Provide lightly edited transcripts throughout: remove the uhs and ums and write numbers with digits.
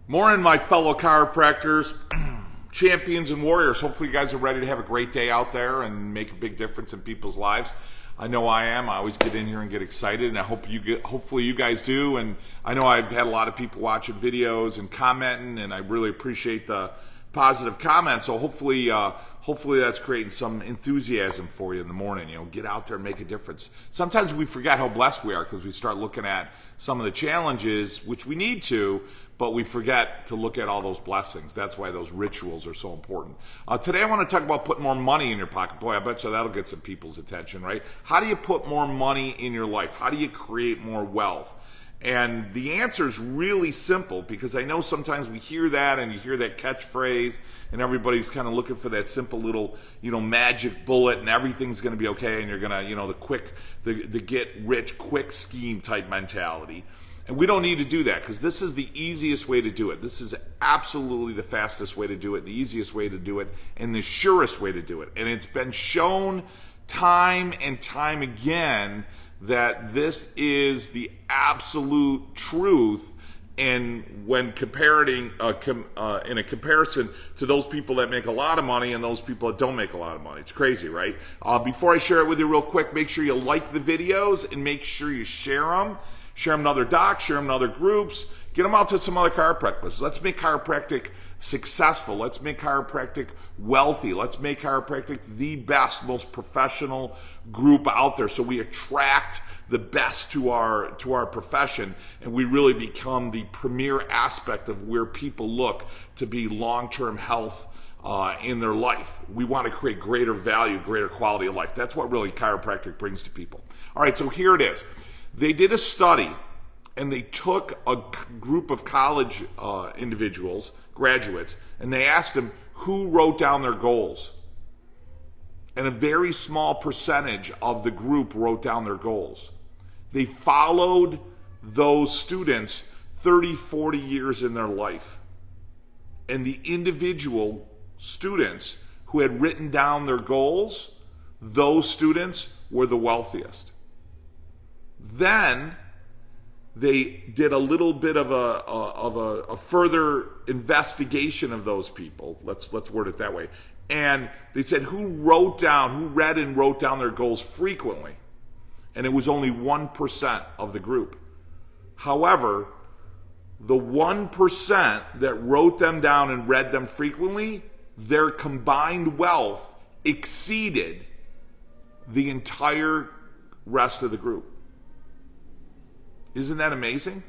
Morning, my fellow chiropractors, champions, and warriors. Hopefully, you guys are ready to have a great day out there and make a big difference in people's lives. I know I am. I always get in here and get excited, and I hope hopefully you guys do. And I know I've had a lot of people watching videos and commenting, and I really appreciate the positive comments. So hopefully that's creating some enthusiasm for you in the morning. You know, get out there and make a difference. Sometimes we forget how blessed we are because we start looking at some of the challenges, which we need to, but we forget to look at all those blessings. That's why those rituals are so important. Today I want to talk about putting more money in your pocket. Boy, I bet you that'll get some people's attention, right? How do you put more money in your life? How do you create more wealth? And the answer is really simple, because I know sometimes we hear that and you hear that catchphrase and everybody's kind of looking for that simple little, magic bullet and everything's going to be okay and you're going to, the get rich quick scheme type mentality. And we don't need to do that, because this is the easiest way to do it. This is absolutely the fastest way to do it, the easiest way to do it, and the surest way to do it. And it's been shown time and time again that this is the absolute truth. And when comparing in a comparison to those people that make a lot of money and those people that don't make a lot of money, it's crazy, right? Before I share it with you real quick, make sure you like the videos and make sure you share them. Share them to other docs, share them to other groups, get them out to some other chiropractors. Let's make chiropractic successful. Let's make chiropractic wealthy. Let's make chiropractic the best, most professional group out there, so we attract the best to our profession and we really become the premier aspect of where people look to be long-term health in their life. We want to create greater value, greater quality of life. That's what really chiropractic brings to people. All right, so here it is. They did a study, and they took a group of college individuals, graduates, and they asked them who wrote down their goals. And a very small percentage of the group wrote down their goals. They followed those students 30, 40 years in their life. And the individual students who had written down their goals, those students were the wealthiest. Then they did a little bit of a further investigation of those people. Let's word it that way. And they said who read and wrote down their goals frequently. And it was only 1% of the group. However, the 1% that wrote them down and read them frequently, their combined wealth exceeded the entire rest of the group. Isn't that amazing?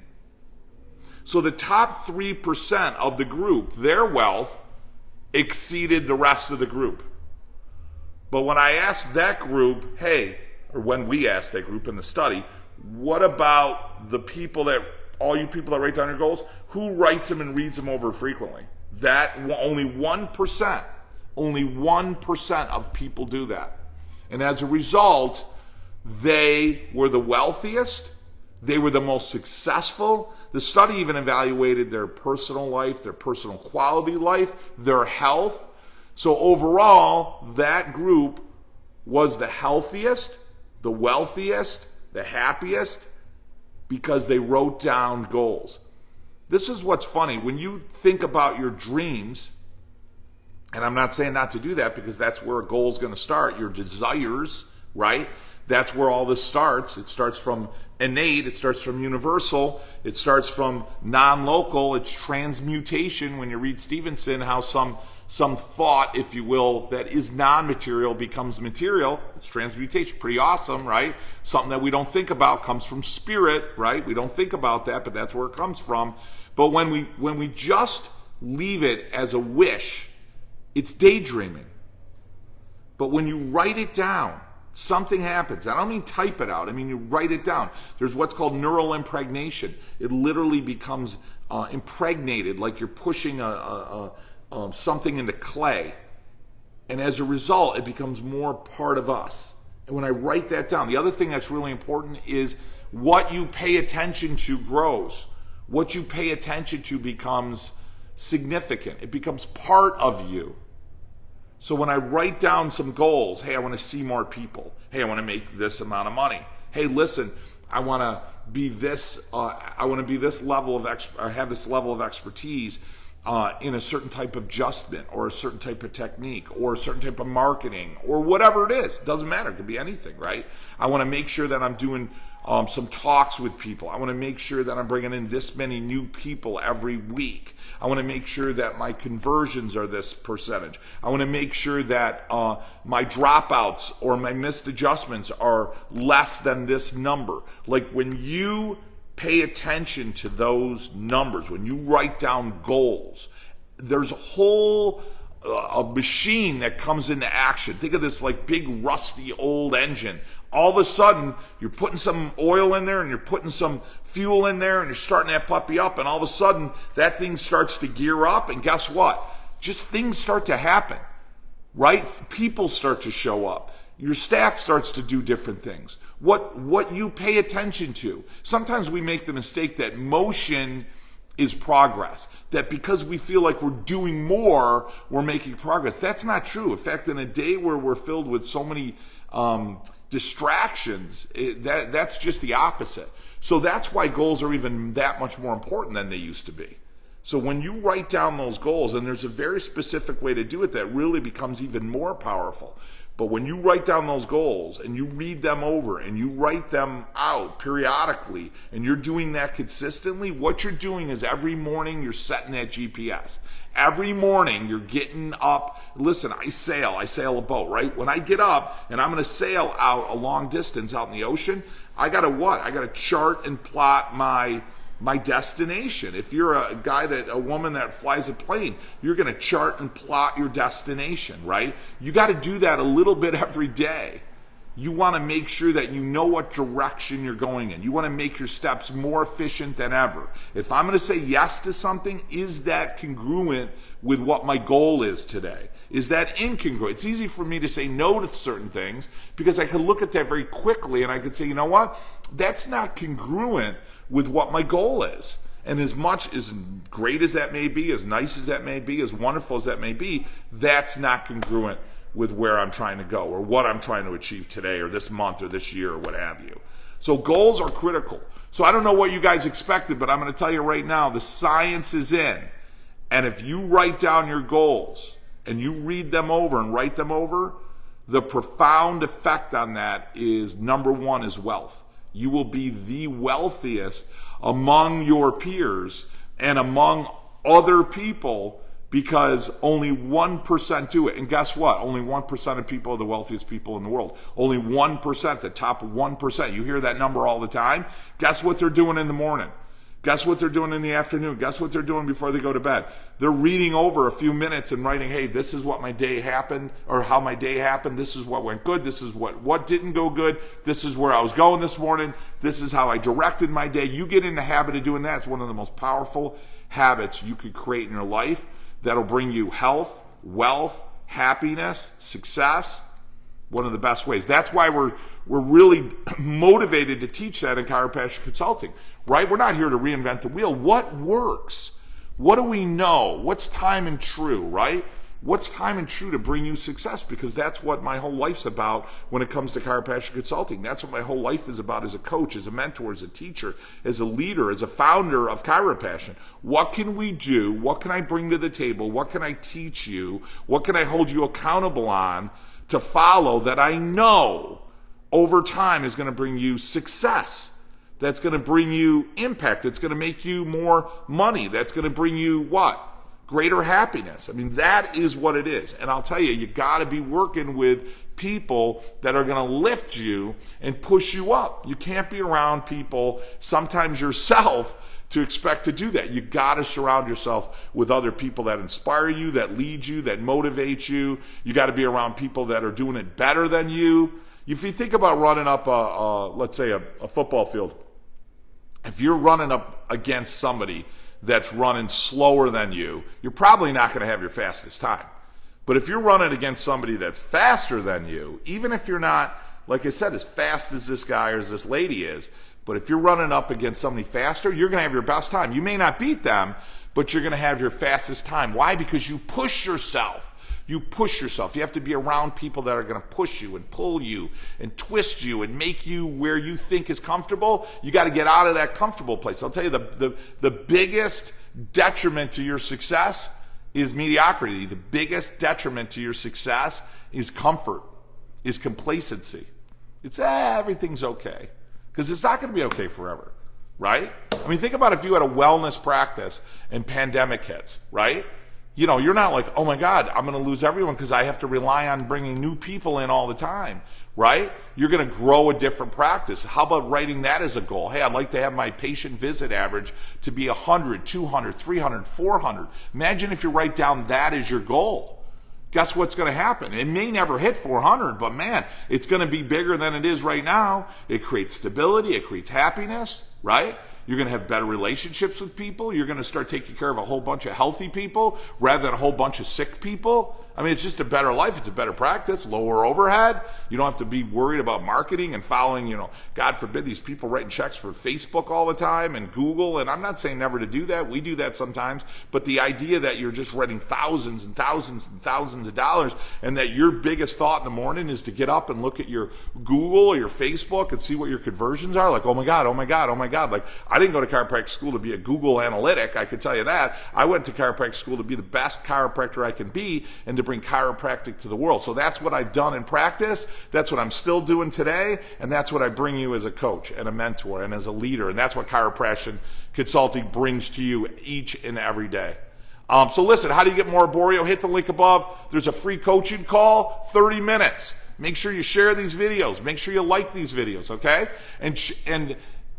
So the top 3% of the group, their wealth exceeded the rest of the group. But when I asked that group, when we asked that group in the study, what about the people all you people that write down your goals, who writes them and reads them over frequently? That only 1% of people do that. And as a result, they were the wealthiest. They were the most successful. The study even evaluated their personal life, their personal quality life, their health. So overall, that group was the healthiest, the wealthiest, the happiest, because they wrote down goals. This is what's funny. When you think about your dreams, and I'm not saying not to do that, because that's where a goal is going to start, your desires, right? That's where all this starts. It starts from innate, it starts from universal, it starts from non-local, it's transmutation. When you read Stevenson, how some thought, if you will, that is non-material becomes material. It's transmutation. Pretty awesome, right? Something that we don't think about comes from spirit, right? We don't think about that, but that's where it comes from. But when we just leave it as a wish, it's daydreaming. But when you write it down, something happens. I don't mean type it out. I mean you write it down. There's what's called neural impregnation. It literally becomes impregnated, like you're pushing something into clay. And as a result, it becomes more part of us. And when I write that down, the other thing that's really important is what you pay attention to grows. What you pay attention to becomes significant. It becomes part of you. So when I write down some goals, I want to see more people. I want to make this amount of money. Listen, I want to be this. I want to be this level of or have this level of expertise in a certain type of adjustment or a certain type of technique or a certain type of marketing or whatever it is. Doesn't matter. It could be anything, right? I want to make sure that I'm doing some talks with people. I want to make sure that I'm bringing in this many new people every week. I want to make sure that my conversions are this percentage. I want to make sure that my dropouts or my missed adjustments are less than this number. Like when you pay attention to those numbers, when you write down goals, there's a whole a machine that comes into action. Think of this like big rusty old engine. All of a sudden, you're putting some oil in there and you're putting some fuel in there and you're starting that puppy up, and all of a sudden that thing starts to gear up, and guess what? Just things start to happen, right? People start to show up. Your staff starts to do different things. What you pay attention to. Sometimes we make the mistake that motion is progress, that because we feel like we're doing more, we're making progress. That's not true. In fact, in a day where we're filled with so many distractions, that's just the opposite. So that's why goals are even that much more important than they used to be. So when you write down those goals, and there's a very specific way to do it that really becomes even more powerful. But when you write down those goals and you read them over and you write them out periodically and you're doing that consistently, what you're doing is every morning you're setting that GPS. Every morning you're getting up. Listen, I sail a boat, right? When I get up and I'm going to sail out a long distance out in the ocean, I got to what? I got to chart and plot my destination. If you're a woman that flies a plane, you're going to chart and plot your destination, right? You got to do that a little bit every day. You want to make sure that you know what direction you're going in. You want to make your steps more efficient than ever. If I'm going to say yes to something, is that congruent with what my goal is today? Is that incongruent? It's easy for me to say no to certain things because I can look at that very quickly and I could say, you know what? That's not congruent with what my goal is. And as much as great as that may be, as nice as that may be, as wonderful as that may be, that's not congruent with where I'm trying to go or what I'm trying to achieve today or this month or this year or what have you. So goals are critical. So I don't know what you guys expected, but I'm going to tell you right now, the science is in. And if you write down your goals and you read them over and write them over, the profound effect on that is, number one, is wealth. You will be the wealthiest among your peers and among other people because only 1% do it. And guess what? Only 1% of people are the wealthiest people in the world. Only 1%, the top 1%. You hear that number all the time. Guess what they're doing in the morning? Guess what they're doing in the afternoon? Guess what they're doing before they go to bed? They're reading over a few minutes and writing, hey, this is what my day happened, or how my day happened. This is what went good. This is what didn't go good. This is where I was going this morning. This is how I directed my day. You get in the habit of doing that. It's one of the most powerful habits you could create in your life that'll bring you health, wealth, happiness, success. One of the best ways. That's why we're really motivated to teach that in Chiropassion Consulting, right? We're not here to reinvent the wheel. What works? What do we know? What's time and true, right? What's time and true to bring you success? Because that's what my whole life's about when it comes to Chiropassion Consulting. That's what my whole life is about as a coach, as a mentor, as a teacher, as a leader, as a founder of Chiropassion. What can we do? What can I bring to the table? What can I teach you? What can I hold you accountable on to follow that I know over time is going to bring you success, that's going to bring you impact, that's going to make you more money, that's going to bring you what? Greater happiness. I mean, that is what it is. And I'll tell you, you got to be working with people that are going to lift you and push you up. You can't be around people, sometimes yourself, to expect to do that. You got to surround yourself with other people that inspire you, that lead you, that motivate you. You got to be around people that are doing it better than you. If you think about running up let's say a football field, if you're running up against somebody that's running slower than you, you're probably not going to have your fastest time. But if you're running against somebody that's faster than you, even if you're not, like I said, as fast as this guy or as this lady is, but if you're running up against somebody faster, you're going to have your best time. You may not beat them, but you're going to have your fastest time. Why? Because you push yourself You push yourself. You have to be around people that are going to push you and pull you and twist you and make you where you think is comfortable. You got to get out of that comfortable place. I'll tell you, the biggest detriment to your success is mediocrity. The biggest detriment to your success is comfort, is complacency. It's everything's okay. Because it's not going to be okay forever, right? I mean, think about if you had a wellness practice and pandemic hits, right? You know, you're not like, oh my God, I'm going to lose everyone because I have to rely on bringing new people in all the time, right? You're going to grow a different practice. How about writing that as a goal? Hey, I'd like to have my patient visit average to be 100, 200, 300, 400. Imagine if you write down that as your goal. Guess what's going to happen? It may never hit 400, but man, it's going to be bigger than it is right now. It creates stability. It creates happiness, right? You're going to have better relationships with people. You're going to start taking care of a whole bunch of healthy people rather than a whole bunch of sick people. I mean, it's just a better life. It's a better practice, lower overhead. You don't have to be worried about marketing and following, God forbid, these people writing checks for Facebook all the time and Google. And I'm not saying never to do that. We do that sometimes. But the idea that you're just writing thousands and thousands and thousands of dollars and that your biggest thought in the morning is to get up and look at your Google or your Facebook and see what your conversions are. Like, oh my God, oh my God, oh my God. Like, I didn't go to chiropractic school to be a Google analytic. I could tell you that. I went to chiropractic school to be the best chiropractor I can be and to bring chiropractic to the world. So that's what I've done in practice. That's what I'm still doing today. And that's what I bring you as a coach and a mentor and as a leader. And that's what Chiropassion Consulting brings to you each and every day. So listen, how do you get more Borio? Hit the link above. There's a free coaching call, 30 minutes. Make sure you share these videos. Make sure you like these videos, okay?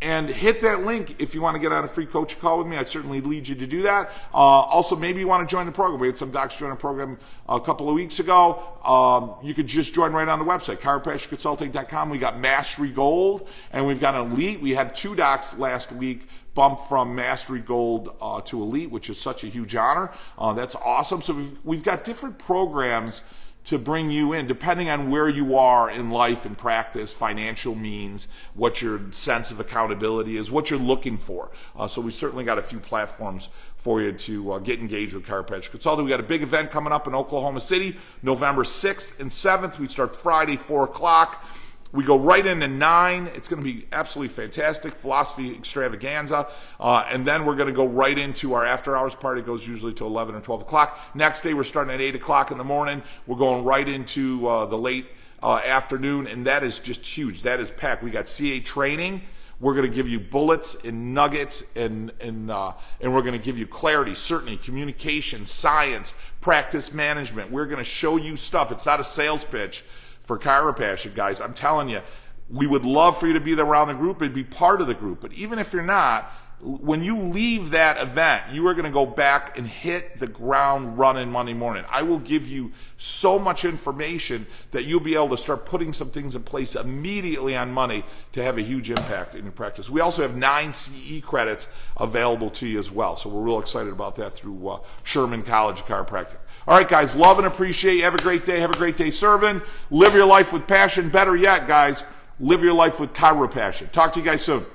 And hit that link if you want to get on a free coaching call with me. I'd certainly lead you to do that. Also, maybe you want to join the program. We had some docs join the program a couple of weeks ago. You could just join right on the website, chiropracticconsulting.com. We got Mastery Gold, and we've got Elite. We had 2 docs last week bump from Mastery Gold to Elite, which is such a huge honor. That's awesome. So we've got different programs to bring you in, depending on where you are in life and practice, financial means, what your sense of accountability is, what you're looking for. So we certainly got a few platforms for you to get engaged with Chiropractic Consulting. We got a big event coming up in Oklahoma City, November 6th and 7th. We start Friday, 4 o'clock. We go right into 9. It's going to be absolutely fantastic. Philosophy extravaganza. And then we're going to go right into our after hours party. It goes usually to 11 or 12 o'clock. Next day, we're starting at 8 o'clock in the morning. We're going right into the late afternoon. And that is just huge. That is packed. We got CA training. We're going to give you bullets and nuggets, and we're going to give you clarity, certainty, communication, science, practice management. We're going to show you stuff. It's not a sales pitch for Chiropassion, guys. I'm telling you, we would love for you to be there around the group and be part of the group. But even if you're not, when you leave that event, you are going to go back and hit the ground running Monday morning. I will give you so much information that you'll be able to start putting some things in place immediately on Monday to have a huge impact in your practice. We also have 9 CE credits available to you as well. So we're real excited about that through Sherman College of Chiropractic. All right, guys, love and appreciate you. Have a great day. Have a great day serving. Live your life with passion. Better yet, guys, live your life with chiropassion. Talk to you guys soon.